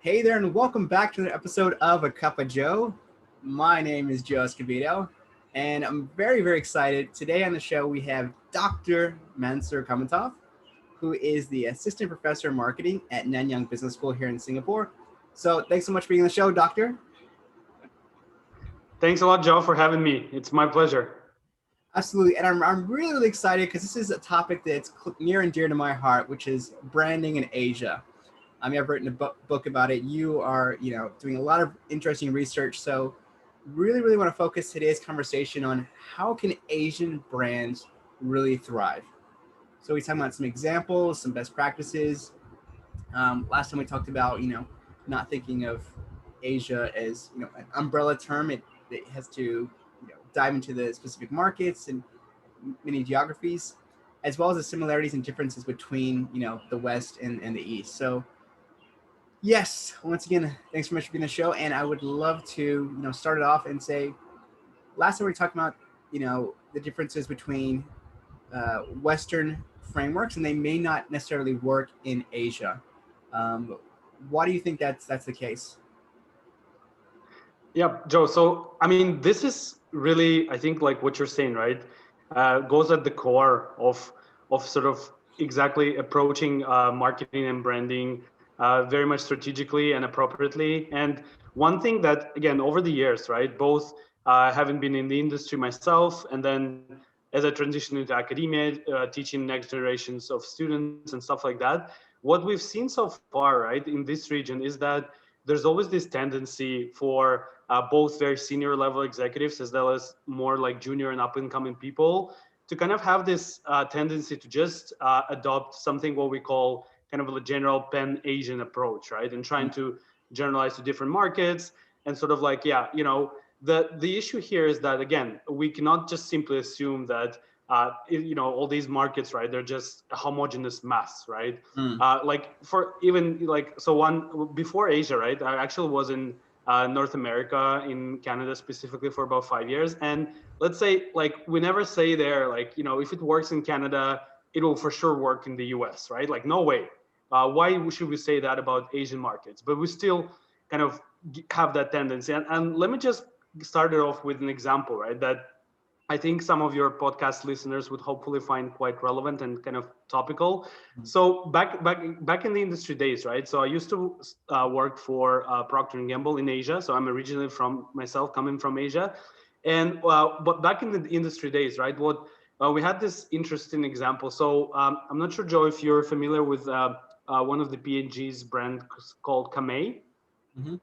Hey there, and welcome back to an episode of A Cup of Joe. My name is Joe Escobedo, and I'm very excited. Today on the show, we have Dr. Mansur Khamitov, who is the Assistant Professor of Marketing at Nanyang Business School here in Singapore. So thanks so much for being on the show, Doctor. Thanks a lot, Joe, for having me. It's my pleasure. Absolutely, and I'm really excited because this is a topic that's near and dear to my heart, which is branding in Asia. I've written a book about it. You are, doing a lot of interesting research. So really want to focus today's conversation on how can Asian brands really thrive. So we talked about some examples, some best practices. Last time we talked about, not thinking of Asia as, an umbrella term. It has to, dive into the specific markets and many geographies, as well as the similarities and differences between, the West and the East. So yes, once again, thanks so much for being on the show. And I would love to, start it off and say, last time we talked about, the differences between Western frameworks, and they may not necessarily work in Asia. Um, why do you think that's the case? Yeah, Joe. So, this is really, I think, like what you're saying, right? Goes at the core of sort of exactly approaching marketing and branding very much strategically and appropriately. And one thing that, again, over the years, right, both having been in the industry myself, and then as I transitioned into academia, teaching next generations of students and stuff like that, what we've seen so far, right, in this region is that there's always this tendency for both very senior level executives as well as more like junior and up and coming people to kind of have this tendency to just adopt something what we call kind of a general pan Asian approach, right? And trying to generalize to different markets and sort of like, yeah, the issue here is that, again, we cannot just simply assume that all these markets, right, they're just a homogenous mass, right? Like for even like, so one before Asia, right, I actually was in North America, in Canada specifically, for about 5 years. And let's say, like, we never say there, like, if it works in Canada, it will for sure work in the US, right? Like, no way. Why should we say that about Asian markets? But we still kind of have that tendency. And let me just start it off with an example, right? That I think some of your podcast listeners would hopefully find quite relevant and kind of topical. So back in the industry days, right? So I used to work for Procter and Gamble in Asia. So I'm originally from myself, coming from Asia, and but back in the industry days, right? What we had this interesting example. So I'm not sure, Joe, if you're familiar with one of the P&G's brand called Kamei. Mm-hmm.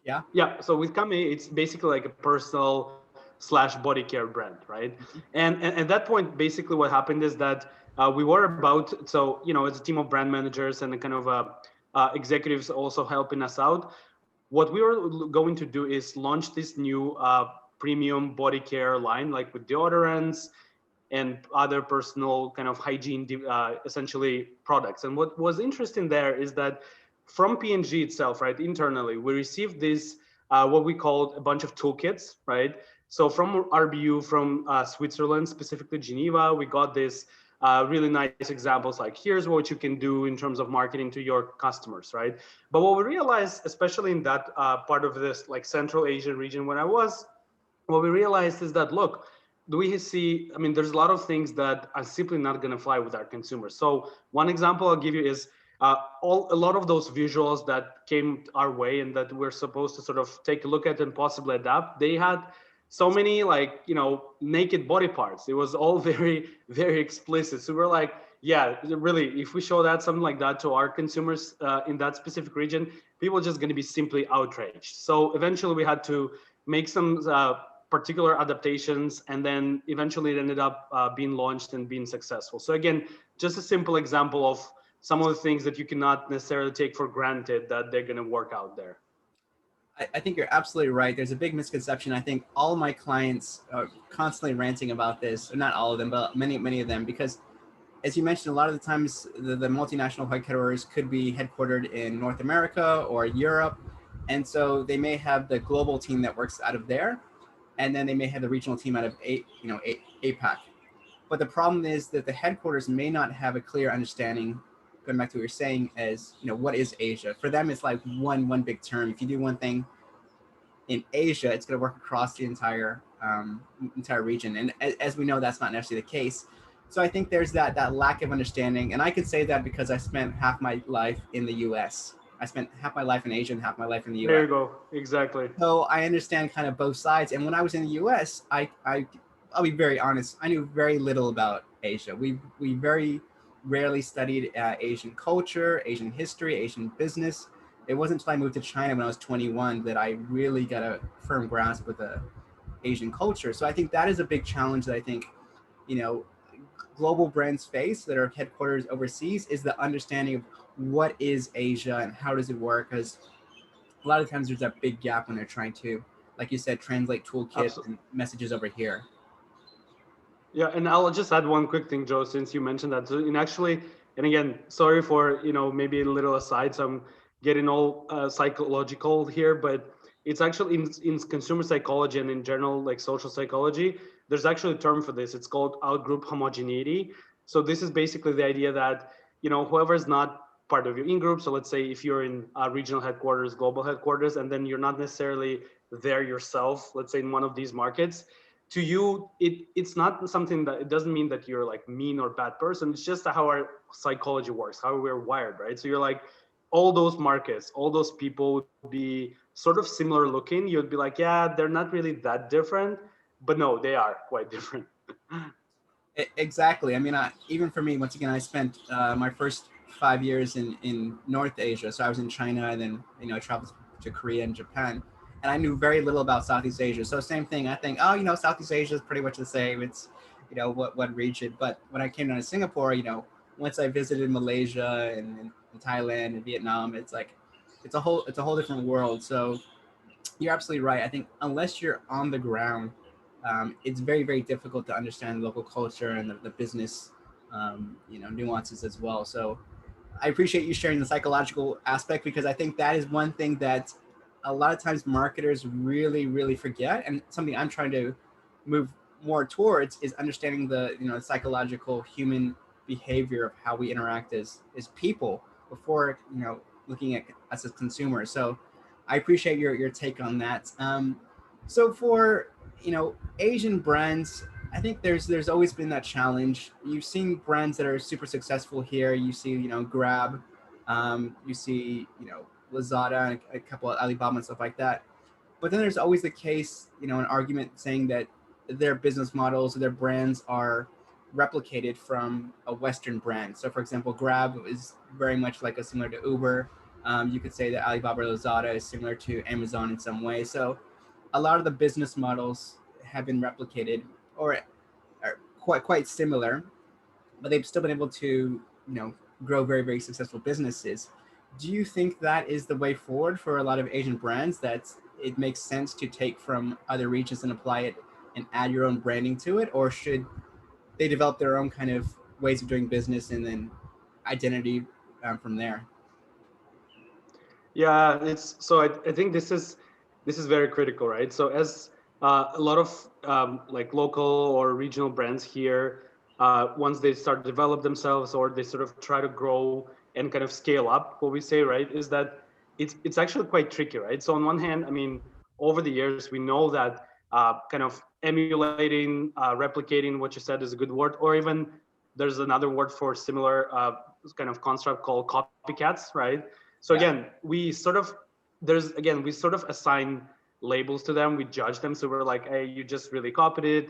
Yeah. Yeah. So with Kamei, it's basically like a personal slash body care brand, right? Mm-hmm. And at that point, basically what happened is that we were about, so, as a team of brand managers and kind of executives also helping us out, what we were going to do is launch this new premium body care line, like with deodorants and other personal kind of hygiene, essentially products. And what was interesting there is that from P&G itself, right, internally, we received this, what we called a bunch of toolkits, right? So from RBU, from Switzerland, specifically Geneva, we got this really nice examples like, here's what you can do in terms of marketing to your customers, right? But what we realized, especially in that part of this like Central Asian region where I was, what we realized is that, look, do we see, there's a lot of things that are simply not going to fly with our consumers. So one example I'll give you is a lot of those visuals that came our way and that we're supposed to sort of take a look at and possibly adapt, they had so many, like, naked body parts. It was all very explicit. So we're like, yeah, really, if we show that, something like that, to our consumers in that specific region, people are just going to be simply outraged. So eventually we had to make some particular adaptations, and then eventually it ended up being launched and being successful. So again, just a simple example of some of the things that you cannot necessarily take for granted that they're going to work out there. I think you're absolutely right. There's a big misconception. I think all of my clients are constantly ranting about this, or not all of them, but many of them, because as you mentioned, a lot of the times the multinational headquarters could be headquartered in North America or Europe. And so they may have the global team that works out of there, and then they may have the regional team out of APAC. But the problem is that the headquarters may not have a clear understanding going back to what you're saying, as what is Asia? For them, it's like one big term. If you do one thing in Asia, it's going to work across the entire region. And as we know, that's not necessarily the case. So I think there's that lack of understanding, and I could say that because I spent half my life in the U.S. I spent half my life in Asia and half my life in the There U.S. you go. Exactly. So I understand kind of both sides. And when I was in the U.S., I'll be very honest. I knew very little about Asia. We very rarely studied Asian culture, Asian history, Asian business. It wasn't until I moved to China when I was 21 that I really got a firm grasp with the Asian culture. So I think that is a big challenge that I think, you know, global brands face that are headquarters overseas is the understanding of what is Asia and how does it work. Because a lot of times there's that big gap when they're trying to, like you said, translate toolkits Absolutely. and messages over here. Yeah, and I'll just add one quick thing, Joe, since you mentioned that. So, in actually, and again, sorry for maybe a little aside. So I'm getting all psychological here, but it's actually in consumer psychology and in general, like social psychology, there's actually a term for this. It's called outgroup homogeneity. So this is basically the idea that whoever is not part of your in-group. So let's say if you're in regional headquarters, global headquarters, and then you're not necessarily there yourself, let's say in one of these markets, to you it's not something that, it doesn't mean that you're like mean or bad person. It's just how our psychology works, how we're wired, right? So you're like, all those markets, all those people would be sort of similar looking. You'd be like, yeah, they're not really that different, but no, they are quite different. Exactly. I mean, even for me, once again, I spent my first 5 years in North Asia. So I was in China, and then I traveled to Korea and Japan, and I knew very little about Southeast Asia. So same thing. I think, oh, Southeast Asia is pretty much the same. It's what region. But when I came down to Singapore, once I visited Malaysia and Thailand and Vietnam, it's like it's a whole different world. So you're absolutely right. I think unless you're on the ground, it's very, very difficult to understand local culture and the business, nuances as well. So I appreciate you sharing the psychological aspect, because I think that is one thing that a lot of times marketers really, really forget, and something I'm trying to move more towards is understanding the psychological human behavior of how we interact as people before looking at us as consumers. So I appreciate your take on that. So for Asian brands, I think there's always been that challenge. You've seen brands that are super successful here. You see Grab, you see Lazada and a couple of Alibaba and stuff like that. But then there's always the case, an argument saying that their business models or their brands are replicated from a Western brand. So, for example, Grab is very much like similar to Uber. You could say that Alibaba or Lazada is similar to Amazon in some way. So, a lot of the business models have been replicated or are quite similar, but they've still been able to grow very, very successful businesses. Do you think that is the way forward for a lot of Asian brands, that it makes sense to take from other regions and apply it and add your own branding to it, or should they develop their own kind of ways of doing business and then identity from there? Yeah, it's so I think this is very critical, right? So as a lot of like local or regional brands here, once they start to develop themselves or they sort of try to grow and kind of scale up, what we say, right, is that it's actually quite tricky, right? So on one hand, I mean, over the years, we know that kind of emulating, replicating what you said is a good word, or even there's another word for similar kind of construct called copycats, right? So Yeah. again, we sort of assign labels to them. We judge them. So we're like, hey, you just really copied it.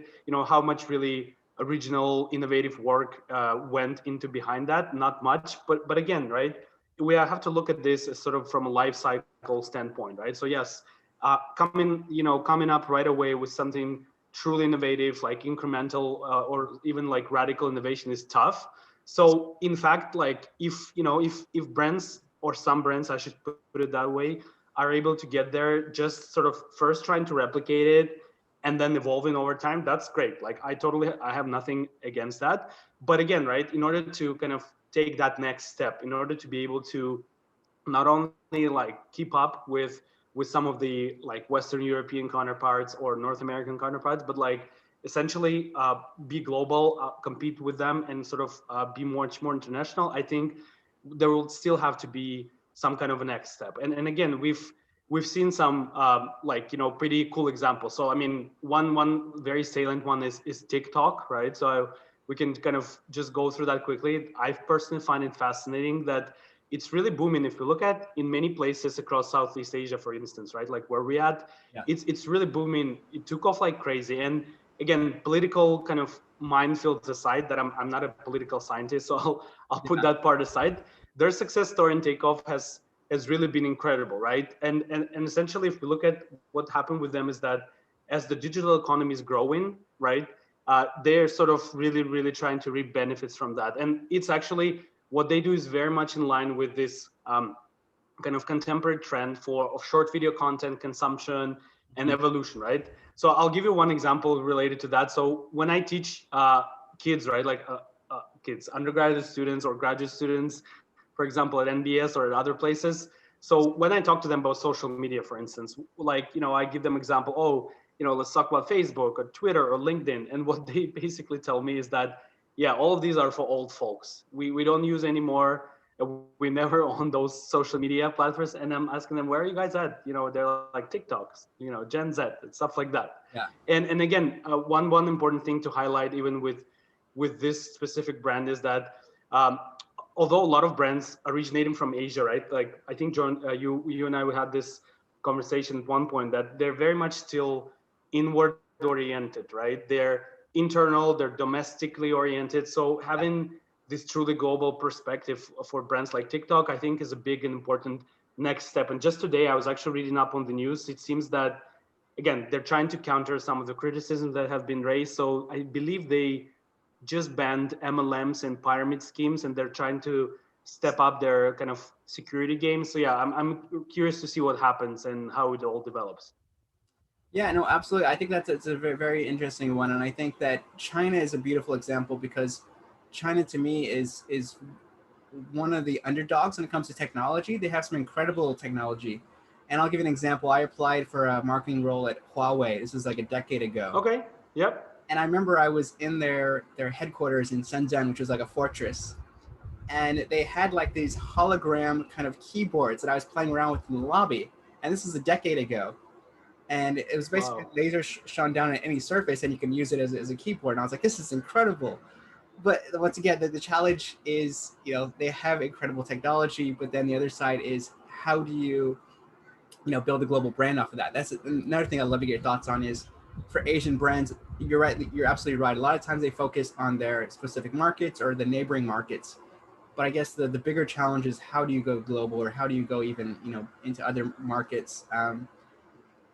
How much really original, innovative work went into behind that? Not much. But again, right? We have to look at this as sort of from a life cycle standpoint, right? So yes, coming up right away with something truly innovative, like incremental or even like radical innovation is tough. So in fact, like if brands, or some brands, I should put it that way, are able to get there just sort of first trying to replicate it and then evolving over time, that's great. Like I have nothing against that. But again, right, in order to kind of take that next step, in order to be able to not only like keep up with some of the like Western European counterparts or North American counterparts, but like essentially be global, compete with them, and sort of be much more international. I think there will still have to be some kind of a next step. And again, we've seen some like, you know, pretty cool examples. So I mean, one very salient one is TikTok, right? So we can kind of just go through that quickly. I personally find it fascinating that it's really booming. If you look at in many places across Southeast Asia, for instance, right, like where we at, Yeah. it's really booming. It took off like crazy. And again, political kind of minefields aside, that I'm not a political scientist, so I'll put Yeah. that part aside. Their success story in takeoff has really been incredible, right? And essentially, if we look at what happened with them, is that as the digital economy is growing, right, they're sort of really trying to reap benefits from that. And it's actually what they do is very much in line with this kind of contemporary trend of short video content consumption and evolution, right? So I'll give you one example related to that. So when I teach kids, right, like kids, undergraduate students or graduate students, for example, at NBS or at other places. So when I talk to them about social media, for instance, like, you know, I give them example, oh, you know, let's talk about Facebook or Twitter or LinkedIn. And what they basically tell me is that, yeah, all of these are for old folks. We don't use anymore. We never own those social media platforms. And I'm asking them, where are you guys at? You know, they're like TikToks, you know, Gen Z and stuff like that. Yeah. And again, one important thing to highlight, even with this specific brand, is that although a lot of brands originating from Asia, right? Like I think John, you and I we had this conversation at one point that they're very much still inward oriented, right? They're internal, they're domestically oriented. So having this truly global perspective for brands like TikTok, I think, is a big and important next step. And just today, I was actually reading up on the news. It seems that, again, they're trying to counter some of the criticisms that have been raised. So I believe they just banned MLMs and pyramid schemes, and they're trying to step up their kind of security game. So yeah, I'm curious to see what happens and how it all develops. Yeah, no, absolutely. I think it's a very interesting one, and I think that China is a beautiful example because China, to me, is one of the underdogs when it comes to technology. They have some incredible technology, and I'll give you an example. I applied for a marketing role at Huawei. This was like a decade ago, Okay. Yep. and I remember I was in their headquarters in Shenzhen, which was like a fortress, and they had like these hologram kind of keyboards that I was playing around with in the lobby, and this is a decade ago. And it was basically Wow. laser shone down at any surface, and you can use it as a keyboard. And I was like, this is incredible. But once again, the challenge is, you know, they have incredible technology, but then the other side is how do you know, build a global brand off of that? That's another thing I'd love to get your thoughts on is for Asian brands, you're right, you're absolutely right. A lot of times they focus on their specific markets or the neighboring markets. But I guess the bigger challenge is how do you go global or how do you go even, you know, into other markets?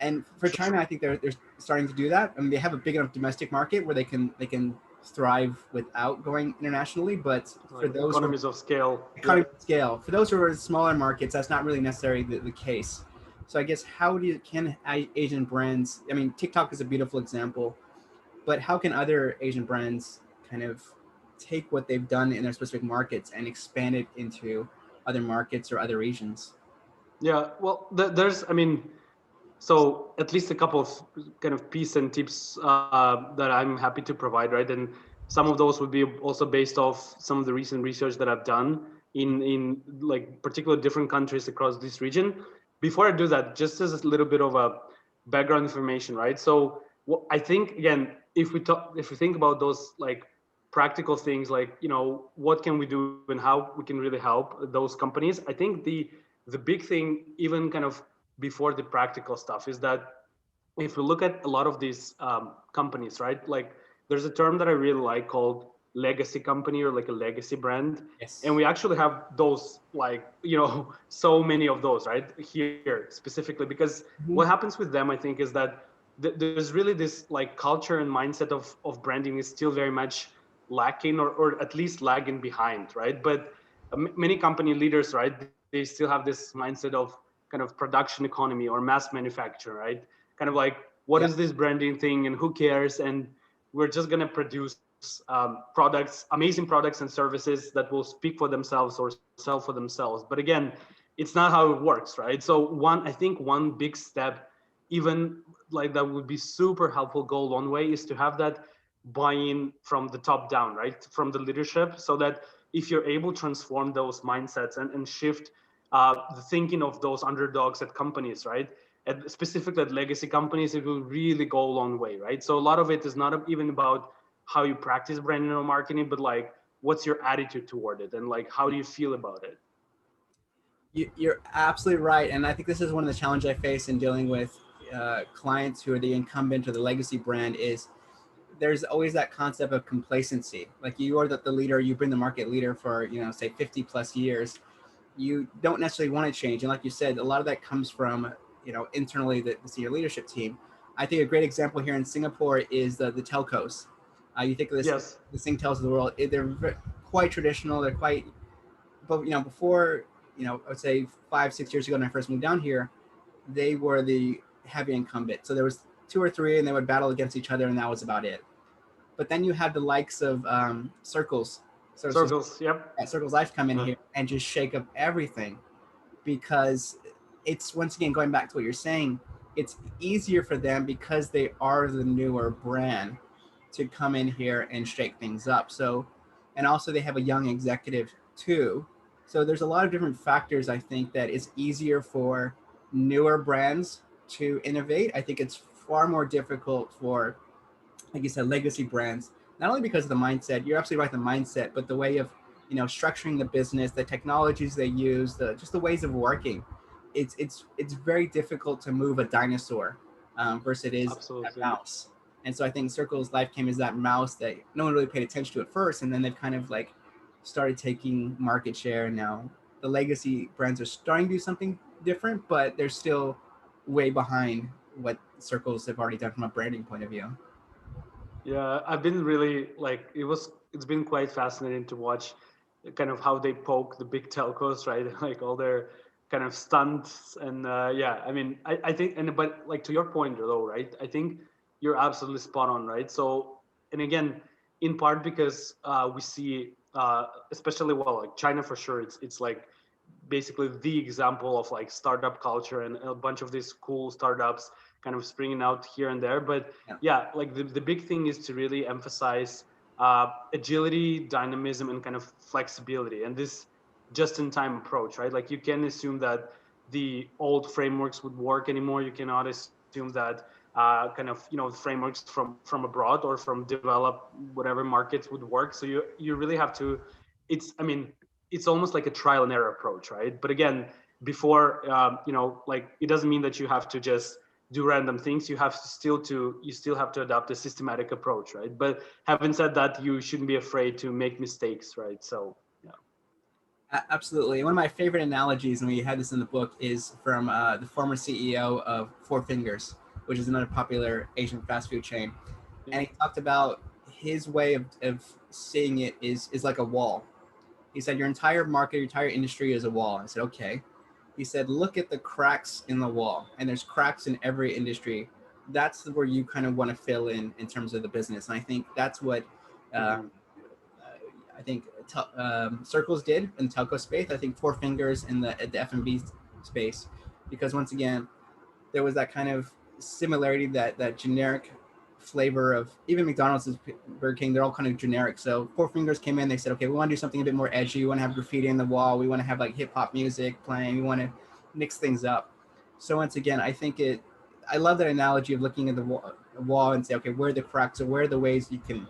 And for China, I think they're starting to do that. I mean, they have a big enough domestic market where they can thrive without going internationally. But for Like those who economies of scale. economy Yep. scale, for those who are in smaller markets, that's not really necessarily the case. So I guess how do you can Asian brands? I mean, TikTok is a beautiful example, but how can other Asian brands kind of take what they've done in their specific markets and expand it into other markets or other regions? Yeah. Well, there's, I mean, so at least a couple of kind of pieces and tips that I'm happy to provide, right? And some of those would be also based off some of the recent research that I've done in like particular different countries across this region. Before I do that, just as a little bit of a background information, right? So I think again, if we think about those like practical things, like, you know, what can we do and how we can really help those companies, I think the big thing, even kind of before the practical stuff, is that if we look at a lot of these companies, right, like there's a term that I really like called legacy company or like a legacy brand. And Yes. we actually have those, like, you know, so many of those right here specifically, because what Mhm. happens with them, I think, is that there's really this like culture and mindset of branding is still very much lacking, or at least lagging behind, right? But many company leaders, right, they still have this mindset of kind of production economy or mass manufacture, right? Kind of like, what Yeah. is this branding thing and who cares? And we're just going to produce products, amazing products and services that will speak for themselves or sell for themselves. But again, it's not how it works, right? So I think one big step, even like that would be super helpful goal one way, is to have that buy-in from the top down, right? From the leadership, so that if you're able to transform those mindsets and shift the thinking of those underdogs at companies, right? Specifically at legacy companies, it will really go a long way, right? So a lot of it is not even about how you practice branding or marketing, but like what's your attitude toward it, and like how do you feel about it? You're absolutely right, and I think this is one of the challenges I face in dealing with clients who are the incumbent or the legacy brand. Is there's always that concept of complacency. Like you are the leader, you've been the market leader for say 50 plus years. You don't necessarily want to change, and like you said, a lot of that comes from internally the senior leadership team. I think a great example here in Singapore is the telcos. You think of this Yes. the Singtels of the world. They're quite traditional. They're quite, but before I would say 5-6 years ago when I first moved down here, they were the heavy incumbent. So there was two or three, and they would battle against each other, and that was about it. But then you have the likes of Circles. So Circles. Yep. Circles Life come in here and just shake up everything, because it's, once again, going back to what you're saying, it's easier for them because they are the newer brand to come in here and shake things up. So, and also they have a young executive too. So there's a lot of different factors. I think that it's easier for newer brands to innovate. I think it's far more difficult for, like you said, legacy brands, not only because of the mindset, you're absolutely right, the mindset, but the way of, structuring the business, the technologies they use, just the ways of working. It's very difficult to move a dinosaur versus it is a Absolutely. mouse. And so I think Circle's Life came as that mouse that no one really paid attention to at first, and then they've kind of like started taking market share. And now the legacy brands are starting to do something different, but they're still way behind what Circles have already done from a branding point of view. Yeah, I've been really like it's been quite fascinating to watch kind of how they poke the big telcos, right? Like all their kind of stunts and yeah, I mean, I think, and but like to your point though, right? I think you're absolutely spot on, right? So, and again, in part because we see especially, well, like China for sure, it's like basically the example of like startup culture and a bunch of these cool startups kind of springing out here and there. But Yeah. yeah, like the big thing is to really emphasize agility, dynamism, and kind of flexibility, and this just-in-time approach, right? Like you can assume that the old frameworks would work anymore. You cannot assume that kind of frameworks from abroad or from developed whatever markets would work. So you really have to. I mean, it's almost like a trial and error approach, right? But again, before like it doesn't mean that you have to just do random things. You still have to adopt a systematic approach, right? But having said that, you shouldn't be afraid to make mistakes, right? So yeah. Absolutely. One of my favorite analogies, and we had this in the book, is from the former CEO of Four Fingers, which is another popular Asian fast food chain. And he talked about his way of seeing it is like a wall. He said, your entire market, your entire industry is a wall. I said, okay. He said, look at the cracks in the wall. And there's cracks in every industry. That's where you kind of want to fill in terms of the business. And I think that's what uh, Mhm. I think Circles did in the telco space. I think Four Fingers in the F&B space, because once again, there was that kind of similarity, that generic flavor of even McDonald's, Burger King, they're all kind of generic. So Four Fingers came in, they said, okay, we want to do something a bit more edgy. We want to have graffiti in the wall. We want to have like hip hop music playing. We want to mix things up. So once again, I love that analogy of looking at the wall and say, okay, where are the cracks, or where are the ways you can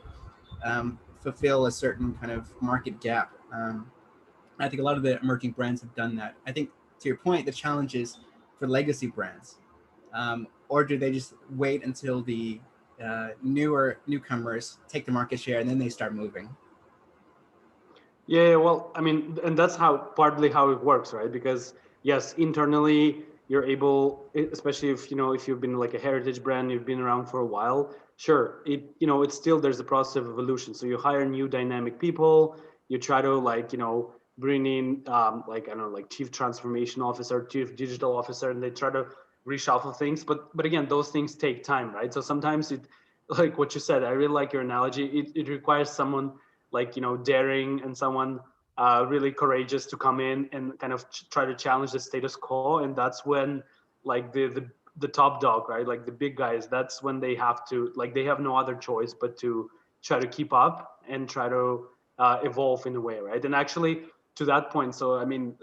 fulfill a certain kind of market gap. I think a lot of the emerging brands have done that. I think, to your point, the challenge is for legacy brands, or do they just wait until the newcomers take the market share and then they start moving? Yeah, well, I mean, and that's how partly how it works, right? Because yes, internally you're able, especially if if you've been like a heritage brand, you've been around for a while. Sure, it's still there's a process of evolution. So you hire new dynamic people, you try to like bring in like I don't know, like chief transformation officer, chief digital officer, and they try to reshuffle things. But again, those things take time, right? So sometimes it, like what you said, I really like your analogy. It requires someone like daring and someone really courageous to come in and kind of try to challenge the status quo, and that's when like the top dog, right, like the big guys, that's when they have to, like, they have no other choice but to try to keep up and try to evolve in a way, right? And actually, to that point, so I mean,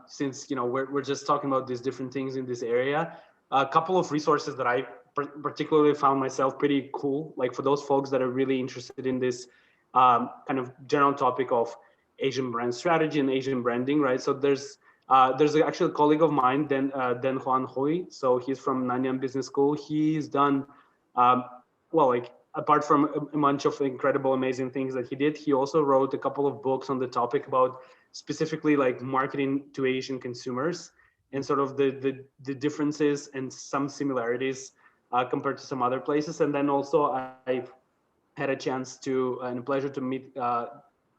since we're just talking about these different things in this area, a couple of resources that I particularly found myself pretty cool, like for those folks that are really interested in this kind of general topic of Asian brand strategy and Asian branding, right? So there's actually a colleague of mine, Den Huan Hui. So he's from Nanyang Business School. He's done, well, like apart from a bunch of incredible, amazing things that he did, he also wrote a couple of books on the topic about specifically like marketing to Asian consumers and sort of the differences and some similarities compared to some other places. And then also I had a chance to and a pleasure to meet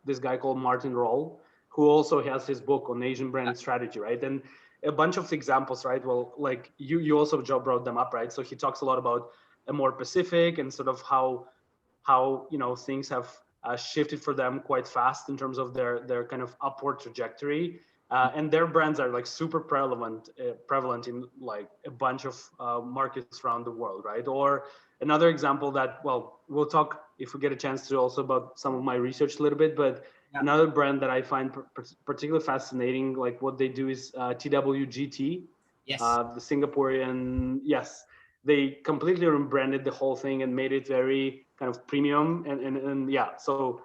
this guy called Martin Roll, who also has his book on Asian brand strategy, right? And a bunch of examples, right? Well, like you also, Joe, brought them up, right? So he talks a lot about a more Pacific and sort of how things have shifted for them quite fast in terms of their kind of upward trajectory. And their brands are like super prevalent in like a bunch of markets around the world, right? Or another example that, well, we'll talk if we get a chance to also about some of my research a little bit, but another brand that I find particularly fascinating, like what they do is TWGT, Yes. the Singaporean, yes, they completely rebranded the whole thing and made it very kind of premium. And yeah, so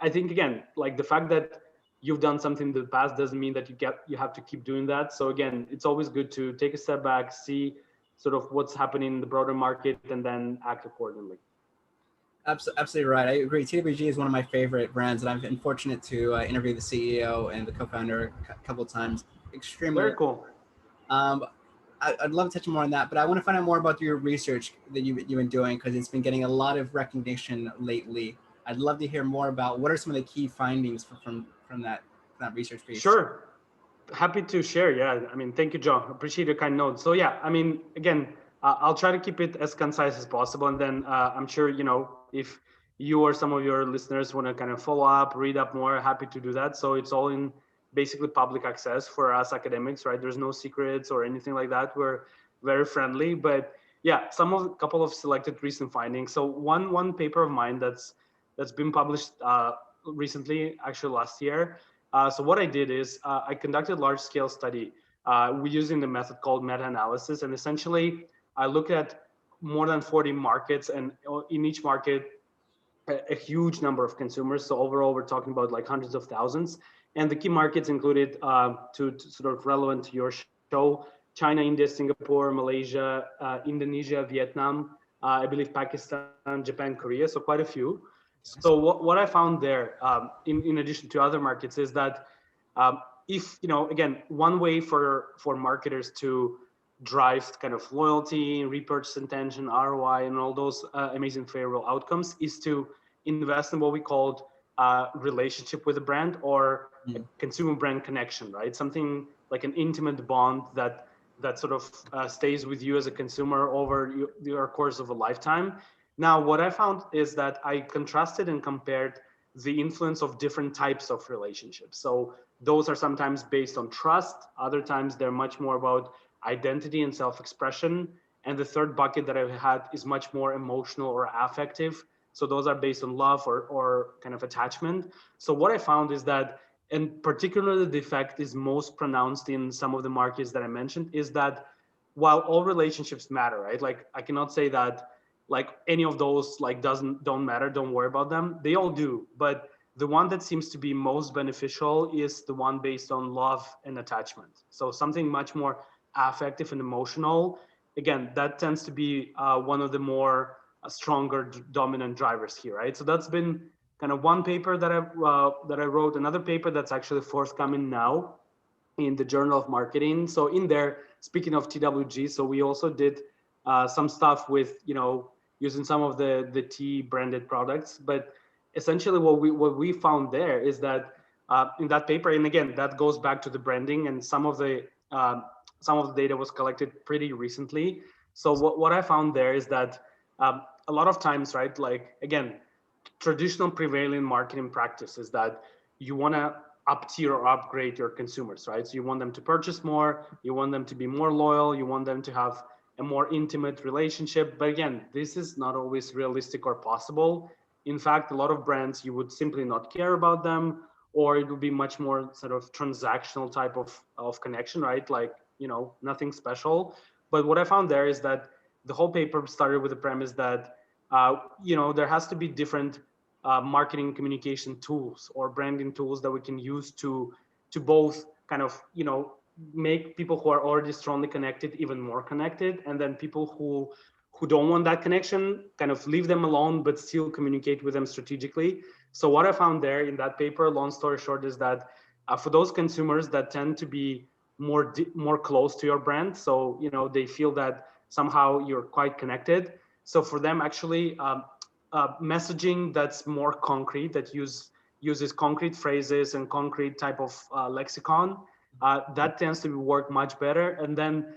I think again, like the fact that you've done something in the past doesn't mean that you have to keep doing that. So again, it's always good to take a step back, see sort of what's happening in the broader market, and then act accordingly. Absolutely right. I agree. TWG is one of my favorite brands, and I've been fortunate to interview the CEO and the co-founder a couple of times. Extremely very cool. I'd love to touch more on that, but I want to find out more about your research that you've been doing, because it's been getting a lot of recognition lately. I'd love to hear more about what are some of the key findings from that research piece. Sure. Happy to share. Yeah. I mean, thank you, Joe. Appreciate your kind notes. So yeah, I mean, again, I'll try to keep it as concise as possible. And then I'm sure, if you or some of your listeners want to kind of follow up, read up more, happy to do that. So it's all in basically public access for us academics, right? There's no secrets or anything like that. We're very friendly, but yeah, couple of selected recent findings. So one paper of mine that's been published recently, actually last year. So what I did is I conducted a large-scale study using the method called meta-analysis, and essentially I looked at more than 40 markets, and in each market a huge number of consumers. So overall, we're talking about like hundreds of thousands. And the key markets included, to sort of relevant to your show, China, India, Singapore, Malaysia, Indonesia, Vietnam, I believe Pakistan, Japan, Korea. So quite a few. So what I found there, in addition to other markets, is that if, again, one way for marketers to drive kind of loyalty, repurchase intention, ROI, and all those amazing favorable outcomes is to invest in what we called relationship with a brand, or a consumer brand connection, right? Something like an intimate bond that sort of stays with you as a consumer over your course of a lifetime. Now, what I found is that I contrasted and compared the influence of different types of relationships. So those are sometimes based on trust. Other times they're much more about identity and self-expression. And the third bucket that I've had is much more emotional or affective. So those are based on love or kind of attachment. So what I found is that, and particularly the effect is most pronounced in some of the markets that I mentioned, is that while all relationships matter, right? Like I cannot say that like any of those like don't matter, don't worry about them. They all do. But the one that seems to be most beneficial is the one based on love and attachment. So something much more affective and emotional. Again, that tends to be one of the more stronger dominant drivers here, right? So that's been kind of one paper that I wrote. Another paper that's actually forthcoming now in the Journal of Marketing. So in there, speaking of TWG, so we also did some stuff with using some of the tea branded products. But essentially, what we found there is that in that paper, and again, that goes back to the branding, and some of the data was collected pretty recently. So what I found there is that a lot of times, right, like again, traditional prevailing marketing practice is that you want to up tier or upgrade your consumers, right? So you want them to purchase more, you want them to be more loyal, you want them to have a more intimate relationship. But again, this is not always realistic or possible. in fact, a lot of brands, you would simply not care about them, or it would be much more sort of transactional type of connection, right? Like, nothing special. But what I found there is that the whole paper started with the premise that, there has to be different marketing communication tools or branding tools that we can use to both kind of, make people who are already strongly connected even more connected, and then people who don't want that connection, kind of leave them alone, but still communicate with them strategically. So what I found there in that paper, long story short, is that for those consumers that tend to be more close to your brand, so they feel that somehow you're quite connected. So for them, actually, messaging that's more concrete, that uses concrete phrases and concrete type of lexicon, that tends to work much better. And then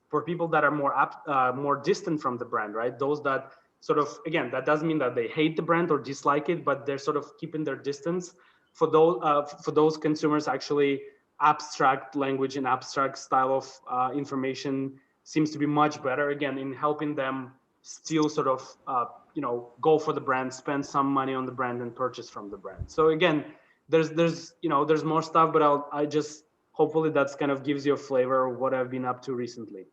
for people that are more distant from the brand, right? Those that sort of, again, that doesn't mean that they hate the brand or dislike it, but they're sort of keeping their distance. For those consumers, actually, abstract language and abstract style of information seems to be much better, again, in helping them still sort of go for the brand, spend some money on the brand, and purchase from the brand. So again, there's more stuff, but I just, hopefully that's kind of gives you a flavor of what I've been up to recently.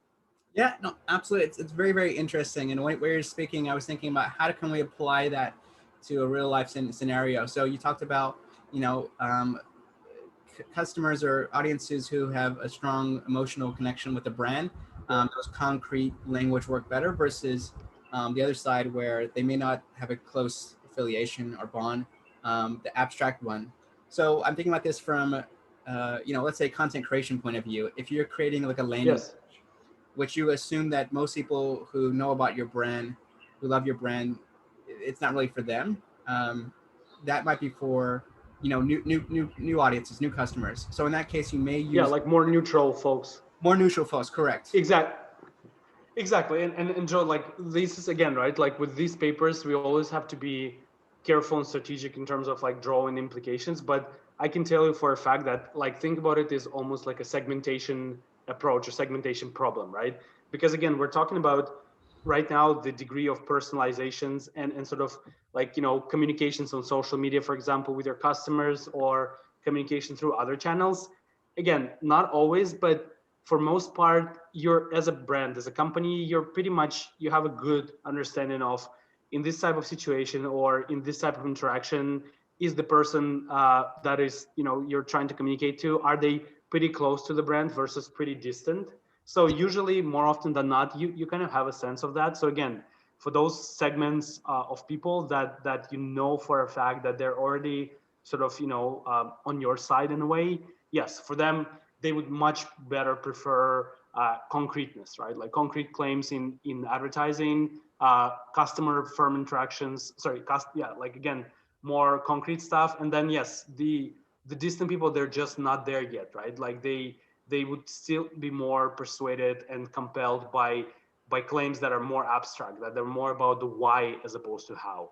Yeah, no, absolutely. It's very, very interesting. And when you're speaking, I was thinking about how can we apply that to a real life scenario. So you talked about, customers or audiences who have a strong emotional connection with the brand. Those concrete language work better versus the other side where they may not have a close affiliation or bond, the abstract one. So I'm thinking about this from, let's say content creation point of view. If you're creating like a landing, Yes. which you assume that most people who know about your brand, who love your brand, it's not really for them. That might be for new audiences, new customers. So in that case, you may use Like more neutral folks. more neutral folks. Correct. Exactly. And Joe, like, this is, again, right, like with these papers, we always have to be careful and strategic in terms of like drawing implications. But I can tell you for a fact that, like, think about it is almost like a segmentation approach or segmentation problem, right? Because again, we're talking about right now the degree of personalizations and sort of like, communications on social media, for example, with your customers, or communication through other channels. Again, not always, but for most part, you're, as a brand, as a company, you have a good understanding of, in this type of situation or in this type of interaction, is the person that is, you're trying to communicate to, are they pretty close to the brand versus pretty distant? So usually, more often than not, you kind of have a sense of that. So again, for those segments of people that for a fact that they're already sort of on your side in a way, yes, for them, they would much better prefer concreteness, right? Like concrete claims in advertising, customer firm interactions. Like, again, more concrete stuff. And then yes, the distant people, they're just not there yet, right? Like they would still be more persuaded and compelled by claims that are more abstract, that they're more about the why as opposed to how.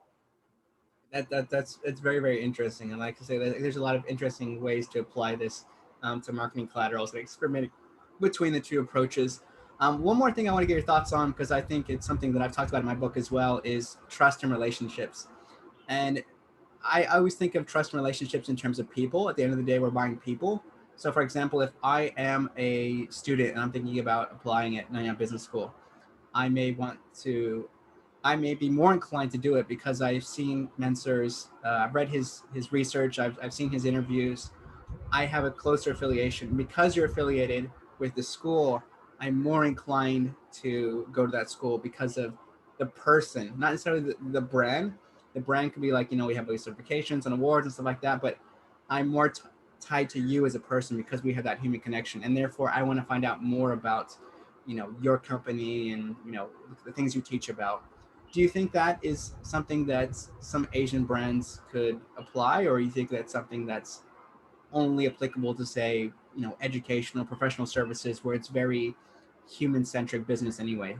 That's it's very, very interesting. And like I say, there's a lot of interesting ways to apply this to marketing collaterals and experimenting between the two approaches. One more thing I want to get your thoughts on, because I think it's something that I've talked about in my book as well, is trust and relationships. And I always think of trust and relationships in terms of people. At the end of the day, we're buying people. So for example, if I am a student and I'm thinking about applying at Nanyang Business School, I may want to I may be more inclined to do it because I've seen Mansur's, I've read his research, I've seen his interviews. I have a closer affiliation. Because you're affiliated with the school, I'm more inclined to go to that school because of the person, not necessarily the brand. The brand could be like, we have these certifications and awards and stuff like that, but I'm more tied to you as a person because we have that human connection. And therefore, I want to find out more about, your company and, the things you teach about. Do you think that is something that some Asian brands could apply, or you think that's something that's only applicable to, say, educational, professional services where it's very human-centric business anyway?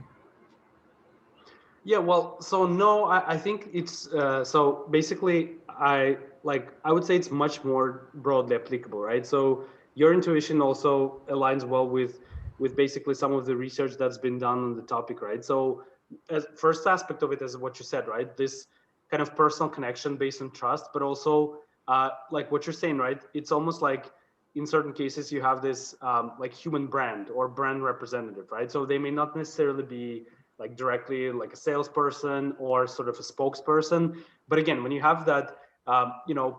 Yeah, well, so no, I think it's so basically, I would say it's much more broadly applicable, right? So your intuition also aligns well with basically some of the research that's been done on the topic, right? So as first aspect of it is what you said, right? kind of personal connection based on trust, but also like what you're saying, right? It's almost like in certain cases you have this like human brand or brand representative, right? So they may not necessarily be like directly like a salesperson or sort of a spokesperson, but again, when you have that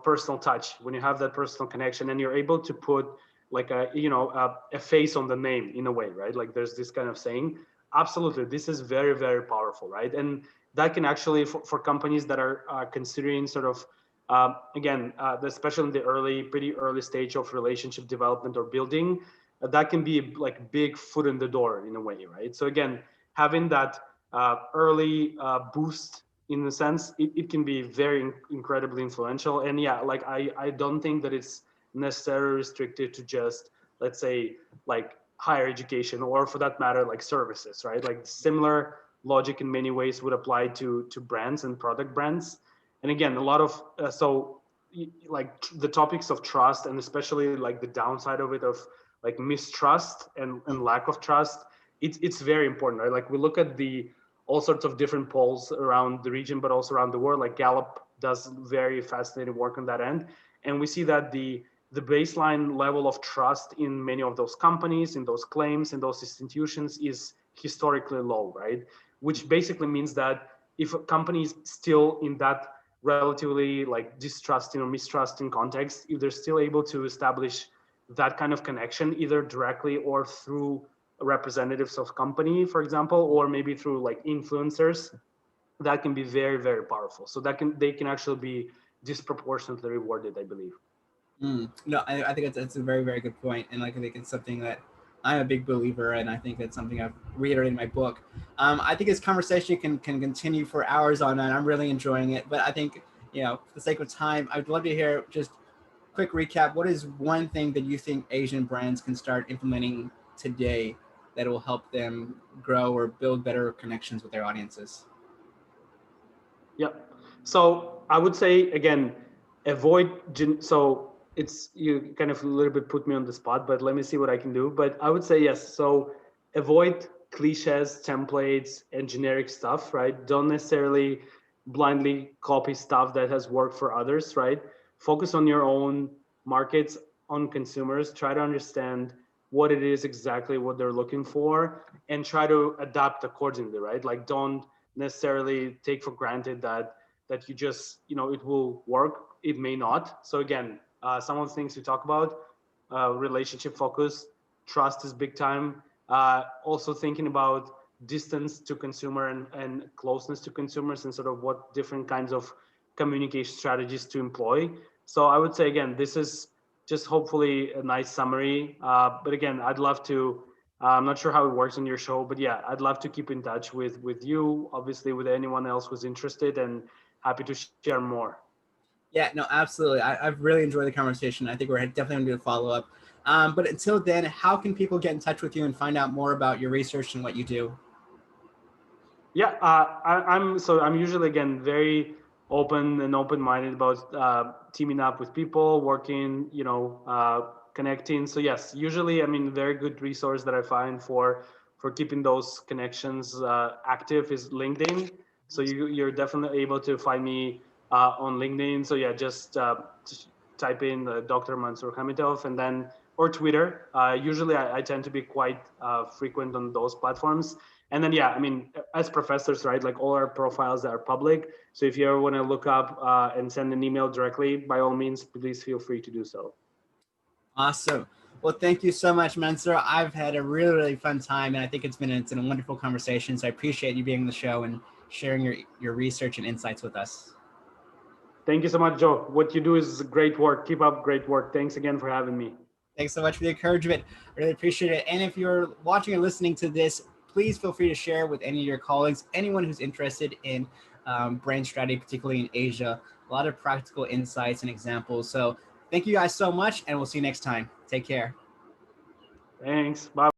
personal touch, when you have that personal connection, and you're able to put like a face on the name in a way, right? Like there's this kind of saying. Absolutely, this is very, very powerful, right? And that can actually, for companies that are considering sort of especially in the pretty early stage of relationship development or building, that can be like big foot in the door in a way, right? So again, having that early boost in the sense, it can be very incredibly influential. And yeah, like I don't think that it's necessarily restricted to just, let's say, like higher education, or for that matter, like services, right? Like similar logic in many ways would apply to brands and product brands. And again, a lot of like the topics of trust, and especially like the downside of it, of like mistrust and lack of trust, it's very important, right? Like we look at the all sorts of different polls around the region, but also around the world. Like Gallup does very fascinating work on that end, and we see that the baseline level of trust in many of those companies, in those claims, in those institutions is historically low, right? Which basically means that if a company is still in that relatively like distrusting or mistrusting context, if they're still able to establish that kind of connection, either directly or through representatives of company, for example, or maybe through like influencers, that can be very, very powerful. So they can actually be disproportionately rewarded, I believe. No, I think it's a very, very good point. And like, I think it's something that I'm a big believer in. I think it's something I've reiterated in my book. I think this conversation can continue for hours on end. I'm really enjoying it. But I think, for the sake of time, I'd love to hear just quick recap. What is one thing that you think Asian brands can start implementing today that will help them grow or build better connections with their audiences? Yeah. So I would say again, so it's, you kind of a little bit put me on the spot, but let me see what I can do. But I would say yes. So avoid cliches, templates, and generic stuff, right? Don't necessarily blindly copy stuff that has worked for others, right? Focus on your own markets, on consumers. Try to understand what it is exactly what they're looking for, and try to adapt accordingly, right? Like don't necessarily take for granted that you just it will work. It may not. So again, some of the things we talk about, relationship focus, trust is big time. Also thinking about distance to consumer and closeness to consumers, and sort of what different kinds of communication strategies to employ. So I would say again, this is just hopefully a nice summary, but again, I'd love to, I'm not sure how it works on your show, but yeah, I'd love to keep in touch with you, obviously with anyone else who's interested, and happy to share more. Yeah, no, absolutely. I've really enjoyed the conversation. I think we're definitely going to do a follow up. But until then, how can people get in touch with you and find out more about your research and what you do? Yeah, I'm usually again very open and open-minded about teaming up with people, working, connecting. So yes, usually, I mean, very good resource that I find for keeping those connections active is LinkedIn. So you're definitely able to find me on LinkedIn. So yeah, just type in Dr. Mansur Khamitov, and then, or Twitter. Usually I tend to be quite frequent on those platforms. And then, yeah, I mean, as professors, right, like all our profiles are public. So if you ever want to look up and send an email directly, by all means, please feel free to do so. Awesome. Well, thank you so much, Mansur. I've had a really, really fun time, and I think it's been a wonderful conversation. So I appreciate you being on the show and sharing your research and insights with us. Thank you so much, Joe. What you do is great work. Keep up great work. Thanks again for having me. Thanks so much for the encouragement. I really appreciate it. And if you're watching or listening to this, please feel free to share with any of your colleagues, anyone who's interested in brand strategy, particularly in Asia. A lot of practical insights and examples. So thank you guys so much, and we'll see you next time. Take care. Thanks. Bye.